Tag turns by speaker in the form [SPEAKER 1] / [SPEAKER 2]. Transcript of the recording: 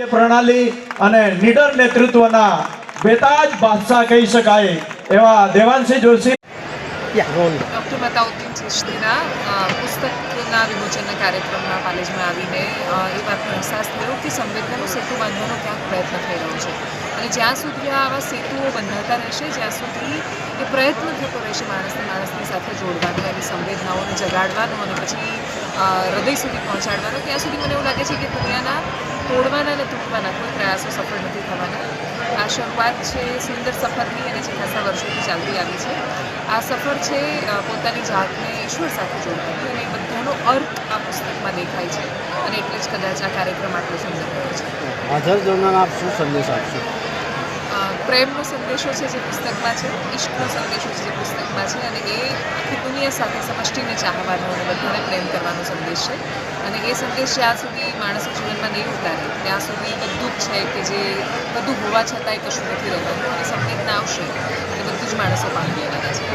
[SPEAKER 1] પ્રણાલી અને નીડર નેતૃત્વના બેતાજ બાદશાહ કહી શકાય એવા દેવાંશી જોશી
[SPEAKER 2] ડૉક્ટર મતાઉદ્દીન ચિશ્તીના પુસ્તકના વિમોચનના કાર્યક્રમમાં પાલેજમાં આવીને એ વાતનો અહેસાસ થયો કે સંવેદનાનું સેતુ બાંધવાનો ક્યાંક પ્રયત્ન થઈ રહ્યો છે અને જ્યાં સુધી આવા સેતુઓ બંધાતા રહેશે, જ્યાં સુધી એ પ્રયત્ન થતો રહેશે માણસની સાથે જોડવાનો, એની સંવેદનાઓને જગાડવાનો અને પછી હૃદય સુધી પહોંચાડવાનો, ત્યાં સુધી મને એવું લાગે છે કે દુનિયાના તોડવાના અને તૂટવાના કોઈ પ્રયાસો સફળ નથી થવાના. આ શરૂઆત છે સુંદર સફરની અને જે ખાસા વર્ષોથી ચાલતી આવી છે. આ સફર છે પોતાની જાતને ઈશ્વર સાથે જોડવાની અને એ બધાનો અર્થ આ પુસ્તકમાં દેખાય છે અને એટલે જ કદાચ આ કાર્યક્રમ આટલો સુંદર રહ્યો છે.
[SPEAKER 3] હાજર જોનાર આપ શું સંદેશ આપશો?
[SPEAKER 2] પ્રેમનો સંદેશો છે જે પુસ્તકમાં છે, ઇશ્કનો સંદેશો છે જે પુસ્તકમાં છે અને એ આખી દુનિયા સાથે સમષ્ટિને ચાહવાનો અને બધાને પ્રેમ કરવાનો સંદેશ છે અને એ સંદેશ જ્યાં સુધી માણસો જીવનમાં નહીં ઉતારે ત્યાં સુધી બધું જ છે કે જે બધું હોવા છતાંય કશું નથી રહેવાનું અને સંવેદના આવશે એટલે બધું જ માણસો પામી લેવાના છે.